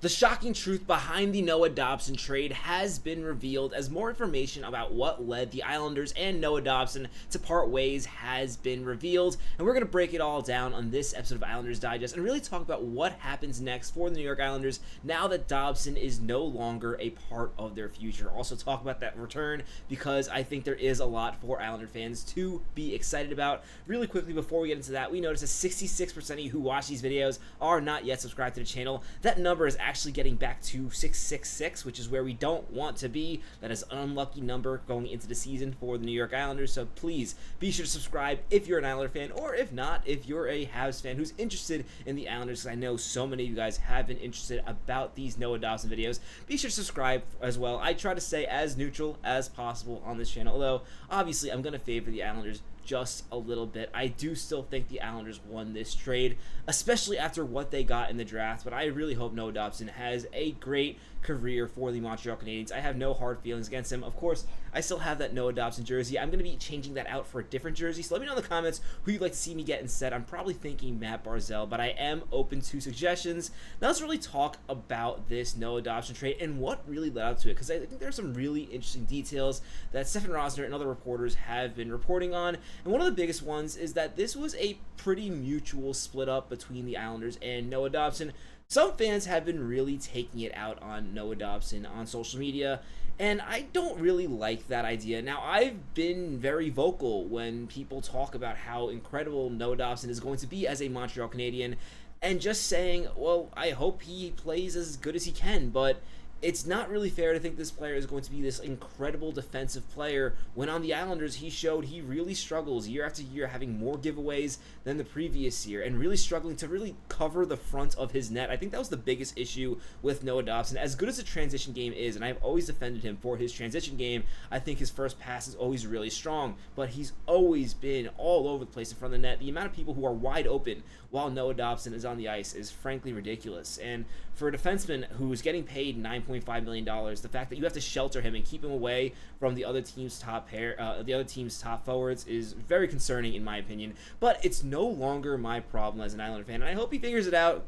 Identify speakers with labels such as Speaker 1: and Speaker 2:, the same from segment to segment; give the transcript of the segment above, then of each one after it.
Speaker 1: The shocking truth behind the Noah Dobson trade has been revealed as more information about what led the Islanders and Noah Dobson to part ways has been revealed. And we're going to break it all down on this episode of Islanders Digest and really talk about what happens next for the New York Islanders now that Dobson is no longer a part of their future. Also talk about that return because I think there is a lot for Islander fans to be excited about. Really quickly before we get into that, we noticed that 66% of you who watch these videos are not yet subscribed to the channel. That number is actually getting back to 666, which is where we don't want to be. That is an unlucky number going into the season for the New York Islanders, so please be sure to subscribe if you're an Islander fan, or if not, if you're a Habs fan who's interested in the Islanders, because I know so many of you guys have been interested about these Noah Dobson videos. Be sure to subscribe as well. I try to stay as neutral as possible on this channel, although obviously I'm going to favor the Islanders just a little bit. I do still think the Islanders won this trade, especially after what they got in the draft, but I really hope Noah Dobson has a great career for the Montreal Canadiens. I have no hard feelings against him. Of course, I still have that Noah Dobson jersey. I'm going to be changing that out for a different jersey, so let me know in the comments who you'd like to see me get instead. I'm probably thinking Mathew Barzal, but I am open to suggestions. Now let's really talk about this Noah Dobson trade and what really led up to it, because I think there are some really interesting details that Stefan Rosner and other reporters have been reporting on. And one of the biggest ones is that this was a pretty mutual split up between the Islanders and Noah Dobson. Some fans have been really taking it out on Noah Dobson on social media, and I don't really like that idea. Now, I've been very vocal when people talk about how incredible Noah Dobson is going to be as a Montreal Canadian, and just saying, well, I hope he plays as good as he can, but it's not really fair to think this player is going to be this incredible defensive player when on the Islanders he showed he really struggles year after year, having more giveaways than the previous year and really struggling to really cover the front of his net. I think that was the biggest issue with Noah Dobson. As good as the transition game is, and I've always defended him for his transition game, I think his first pass is always really strong, but he's always been all over the place in front of the net. The amount of people who are wide open while Noah Dobson is on the ice is frankly ridiculous. And for a defenseman who's getting paid $9.5 million, the fact that you have to shelter him and keep him away from the other team's top top forwards is very concerning in my opinion. But it's no longer my problem as an Islander fan, and I hope he figures it out.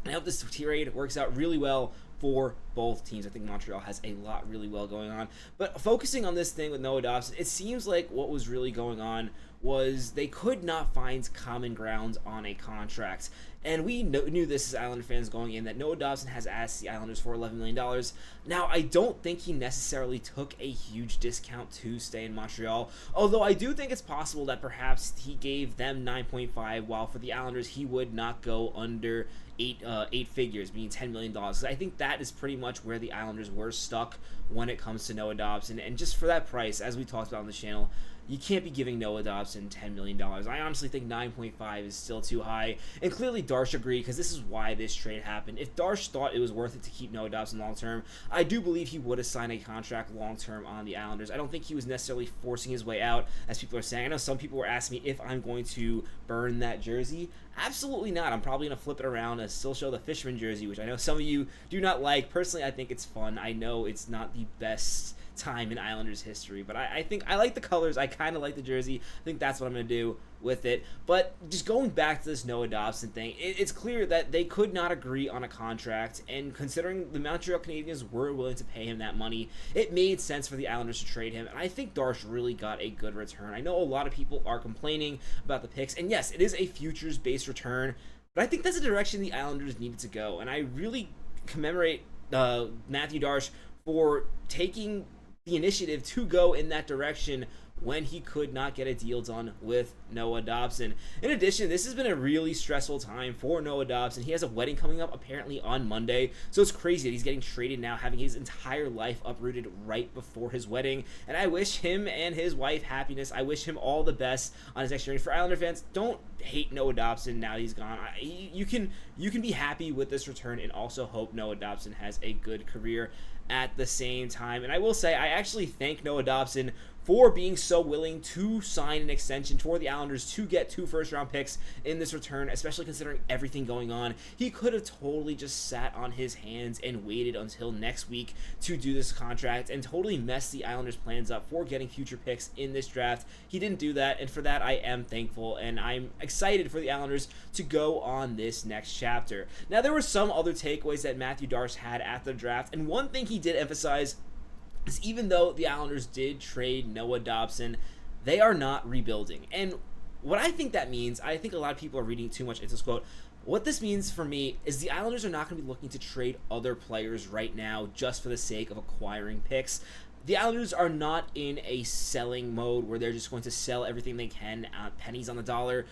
Speaker 1: I hope this trade works out really well for both teams. I think Montreal has a lot really well going on. But focusing on this thing with Noah Dobson, it seems like what was really going on was they could not find common ground on a contract. And we knew this as Islander fans going in, that Noah Dobson has asked the Islanders for $11 million. Now, I don't think he necessarily took a huge discount to stay in Montreal, although I do think it's possible that perhaps he gave them 9.5, while for the Islanders he would not go under eight figures, meaning $10 million. I think that is pretty much where the Islanders were stuck when it comes to Noah Dobson. And just for that price, as we talked about on the channel, you can't be giving Noah Dobson $10 million. I honestly think 9.5 is still too high. And clearly Darsh agreed, because this is why this trade happened. If Darsh thought it was worth it to keep Noah Dobson long term, I do believe he would have signed a contract long term on the Islanders. I don't think he was necessarily forcing his way out, as people are saying. I know some people were asking me if I'm going to burn that jersey. Absolutely not. I'm probably going to flip it around and still show the Fisherman jersey, which I know some of you do not like. Personally, I think it's fun. I know it's not the best time in Islanders history, but I think I like the colors. I kind of like the jersey. I think that's what I'm going to do with it. But just going back to this Noah Dobson thing, it's clear that they could not agree on a contract, and considering the Montreal Canadiens were willing to pay him that money, it made sense for the Islanders to trade him, and I think Darsh really got a good return. I know a lot of people are complaining about the picks, and yes, it is a futures-based return, but I think that's the direction the Islanders needed to go, and I really commemorate Matthew Darsh for taking the initiative to go in that direction when he could not get a deal done with Noah Dobson. In addition, this has been a really stressful time for Noah Dobson. He has a wedding coming up apparently on Monday, so it's crazy that he's getting traded now, having his entire life uprooted right before his wedding. And I wish him and his wife happiness. I wish him all the best on his next journey. For Islander fans, don't hate Noah Dobson now that he's gone. You can be happy with this return and also hope Noah Dobson has a good career at the same time. And I will say, I actually thank Noah Dobson for being so willing to sign an extension for the Islanders to get 2 first-round picks in this return, especially considering everything going on. He could have totally just sat on his hands and waited until next week to do this contract and totally messed the Islanders' plans up for getting future picks in this draft. He didn't do that, and for that I am thankful, and I'm excited for the Islanders to go on this next chapter. chapter. Now, there were some other takeaways that Matthew Darsh had after the draft, and one thing he did emphasize is even though the Islanders did trade Noah Dobson, they are not rebuilding. And what I think that means, I think a lot of people are reading too much into this quote. What this means for me is the Islanders are not going to be looking to trade other players right now just for the sake of acquiring picks. The Islanders are not in a selling mode where they're just going to sell everything they can at pennies on the dollar.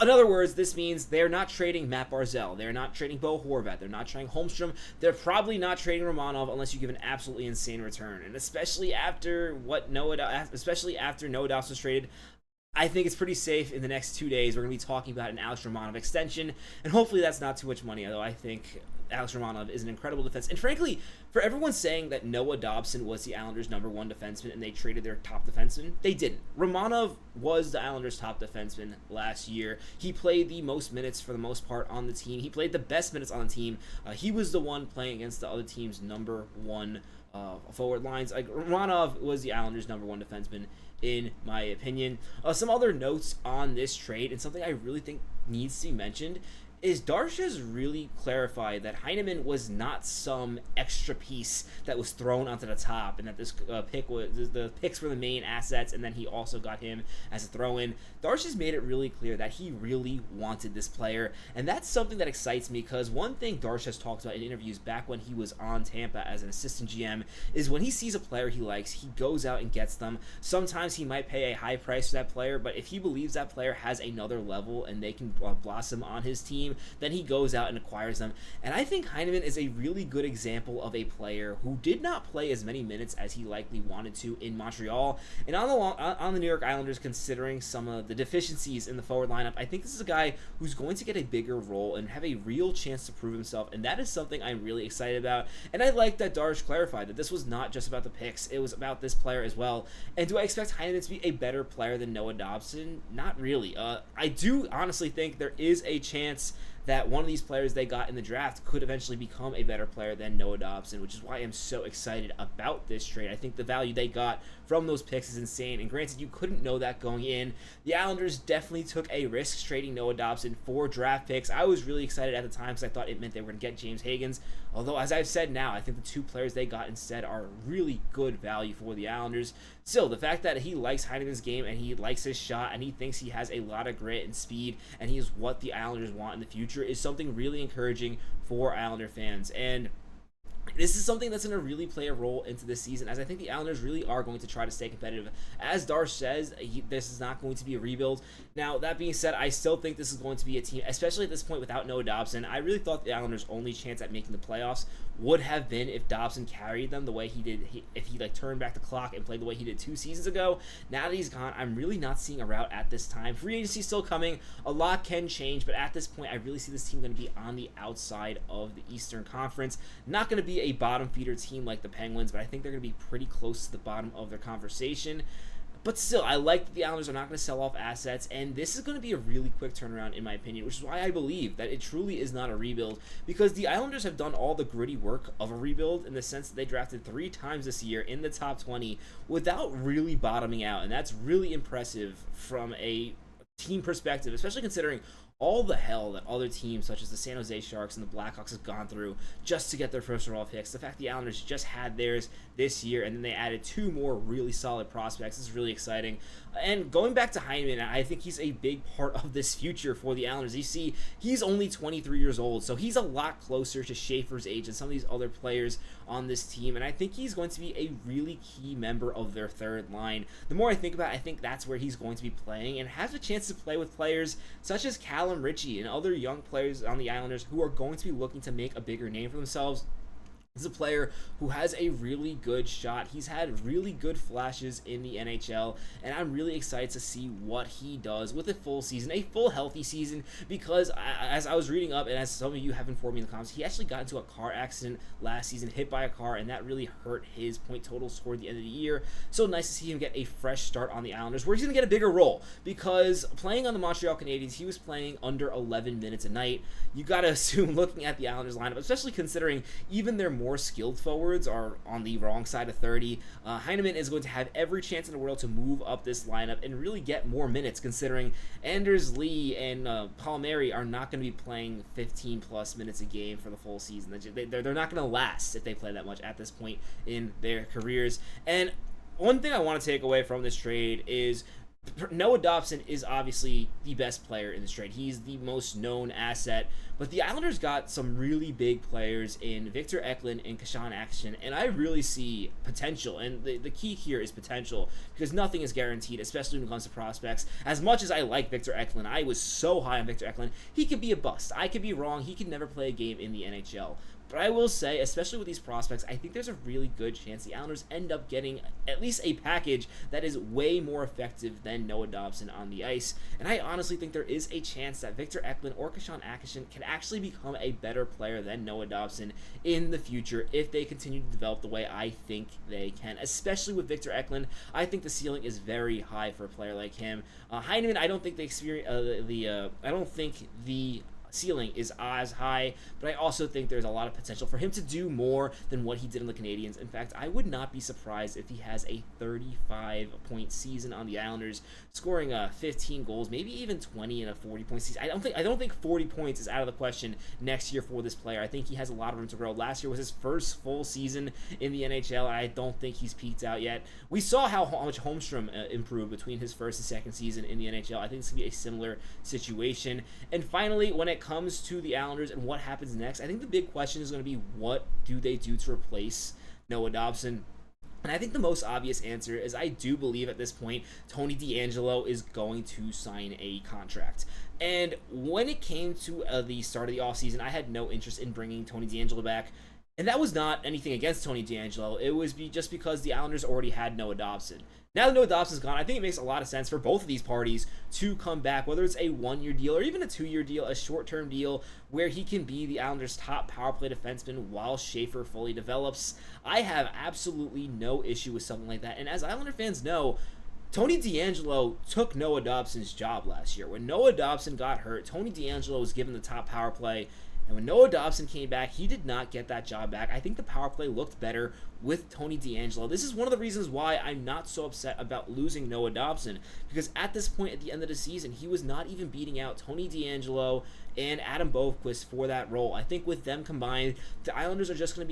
Speaker 1: In other words, this means they're not trading Matt Barzal. They're not trading Bo Horvat. They're not trading Holmstrom. They're probably not trading Romanov unless you give an absolutely insane return. And especially after Noah Dobson was traded, I think it's pretty safe in the next 2 days we're going to be talking about an Alex Romanov extension, and hopefully that's not too much money, although I think Alex Romanov is an incredible defense. And frankly, for everyone saying that Noah Dobson was the Islanders' #1 defenseman and they traded their top defenseman, they didn't. Romanov was the Islanders' top defenseman last year. He played the most minutes for the most part on the team. He played the best minutes on the team. He was the one playing against the other team's #1 forward lines. Like, Romanov was the Islanders' #1 defenseman, in my opinion. Some other notes on this trade, and something I really think needs to be mentioned, is Darsh has really clarified that Heineman was not some extra piece that was thrown onto the top, and that this the picks were the main assets, and then he also got him as a throw-in. Darsh has made it really clear that he really wanted this player, and that's something that excites me, because one thing Darsh has talked about in interviews back when he was on Tampa as an assistant GM is when he sees a player he likes, he goes out and gets them. Sometimes he might pay a high price for that player, but if he believes that player has another level and they can blossom on his team, then he goes out and acquires them. And I think Heineman is a really good example of a player who did not play as many minutes as he likely wanted to in Montreal. And on the New York Islanders, considering some of the deficiencies in the forward lineup, I think this is a guy who's going to get a bigger role and have a real chance to prove himself, and that is something I'm really excited about. And I like that Darsh clarified that this was not just about the picks, it was about this player as well. And do I expect Heineman to be a better player than Noah Dobson? Not really. I do honestly think there is a chance that one of these players they got in the draft could eventually become a better player than Noah Dobson, which is why I'm so excited about this trade. I think the value they got from those picks is insane, and granted, you couldn't know that going in. The Islanders definitely took a risk trading Noah Dobson for draft picks. I was really excited at the time because I thought it meant they were going to get James Higgins, although as I've said now, I think the two players they got instead are really good value for the Islanders. Still, the fact that he likes Heineman's game and he likes his shot and he thinks he has a lot of grit and speed and he is what the Islanders want in the future is something really encouraging for Islander fans. And this is something that's going to really play a role into this season, as I think the Islanders really are going to try to stay competitive. As Darsh says, this is not going to be a rebuild. Now, that being said, I still think this is going to be a team, especially at this point without Noah Dobson. I really thought the Islanders' only chance at making the playoffs would have been if Dobson carried them the way he did, if he turned back the clock and played the way he did 2 seasons ago. Now that he's gone, I'm really not seeing a route at this time. Free agency still coming. A lot can change, but at this point, I really see this team going to be on the outside of the Eastern Conference. Not going to be a bottom feeder team like the Penguins, but I think they're going to be pretty close to the bottom of their conversation. But still, I like that the Islanders are not going to sell off assets, and this is going to be a really quick turnaround in my opinion, which is why I believe that it truly is not a rebuild, because the Islanders have done all the gritty work of a rebuild in the sense that they drafted 3 times this year in the top 20 without really bottoming out, and that's really impressive from a team perspective, especially considering all the hell that other teams such as the San Jose Sharks and the Blackhawks have gone through just to get their first overall picks. The fact the Islanders just had theirs this year, and then they added 2 more really solid prospects. This is really exciting. And going back to Heineman, I think he's a big part of this future for the Islanders. You see, he's only 23 years old, so he's a lot closer to Schaefer's age than some of these other players on this team, and I think he's going to be a really key member of their third line. The more I think about it, I think that's where he's going to be playing, and has a chance to play with players such as Callum Ritchie and other young players on the Islanders who are going to be looking to make a bigger name for themselves. He's a player who has a really good shot. He's had really good flashes in the NHL, and I'm really excited to see what he does with a full season, a full healthy season, because as I was reading up, and as some of you have informed me in the comments, he actually got into a car accident last season, hit by a car, and that really hurt his point totals toward the end of the year. So nice to see him get a fresh start on the Islanders, where he's going to get a bigger role, because playing on the Montreal Canadiens, he was playing under 11 minutes a night. You got to assume, looking at the Islanders lineup, especially considering even their more skilled forwards are on the wrong side of 30. Heineman is going to have every chance in the world to move up this lineup and really get more minutes, considering Anders Lee and Palmieri are not going to be playing 15 plus minutes a game for the full season. They're not going to last if they play that much at this point in their careers. And one thing I want to take away from this trade is Noah Dobson is obviously the best player in this trade. He's the most known asset, but the Islanders got some really big players in Victor Eklund and Kashan Action, and I really see potential. And the key here is potential, because nothing is guaranteed, especially when it comes to prospects. As much as I like Victor Eklund, I was so high on Victor Eklund, he could be a bust. I could be wrong. He could never play a game in the NHL. But I will say, especially with these prospects, I think there's a really good chance the Islanders end up getting at least a package that is way more effective than Noah Dobson on the ice. And I honestly think there is a chance that Victor Eklund or Kashan Akerson can actually become a better player than Noah Dobson in the future if they continue to develop the way I think they can. Especially with Victor Eklund, I think the ceiling is very high for a player like him. Heineman, I don't think the ceiling is as high, but I also think there's a lot of potential for him to do more than what he did in the Canadians. In fact, I would not be surprised if he has a 35-point season on the Islanders, scoring 15 goals, maybe even 20 in a 40-point season. I don't think 40 points is out of the question next year for this player. I think he has a lot of room to grow. Last year was his first full season in the NHL, and I don't think he's peaked out yet. We saw how much Holmstrom improved between his first and second season in the NHL. I think it's going to be a similar situation. And finally, when it comes to the Islanders and what happens next, I think the big question is going to be, what do they do to replace Noah Dobson? And I think the most obvious answer is, I do believe at this point Tony DeAngelo is going to sign a contract. And when it came to the start of the offseason, I had no interest in bringing Tony DeAngelo back. And that was not anything against Tony DeAngelo. It was just because the Islanders already had Noah Dobson. Now that Noah Dobson's gone, I think it makes a lot of sense for both of these parties to come back, whether it's a 1-year deal or even a 2-year deal, a short-term deal where he can be the Islanders' top power play defenseman while Schaefer fully develops. I have absolutely no issue with something like that. And as Islander fans know, Tony DeAngelo took Noah Dobson's job last year. When Noah Dobson got hurt, Tony DeAngelo was given the top power play. And when Noah Dobson came back, he did not get that job back. I think the power play looked better with Tony DeAngelo. This is one of the reasons why I'm not so upset about losing Noah Dobson, because at this point at the end of the season, he was not even beating out Tony DeAngelo and Adam Boqvist for that role. I think with them combined, the Islanders are just going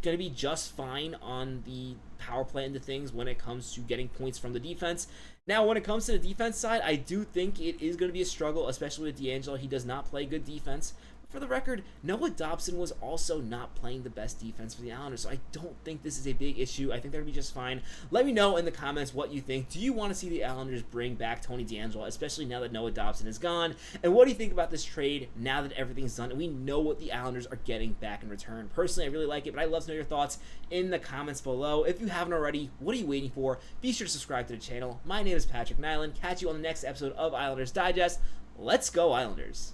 Speaker 1: to be just fine on the power play into things when it comes to getting points from the defense. Now, when it comes to the defense side, I do think it is going to be a struggle, especially with DeAngelo. He does not play good defense. For the record, Noah Dobson was also not playing the best defense for the Islanders, so I don't think this is a big issue. I think they're going to be just fine. Let me know in the comments what you think. Do you want to see the Islanders bring back Tony DeAngelo, especially now that Noah Dobson is gone? And what do you think about this trade now that everything's done and we know what the Islanders are getting back in return? Personally, I really like it, but I'd love to know your thoughts in the comments below. If you haven't already, what are you waiting for? Be sure to subscribe to the channel. My name is Patrick Nilan. Catch you on the next episode of Islanders Digest. Let's go, Islanders!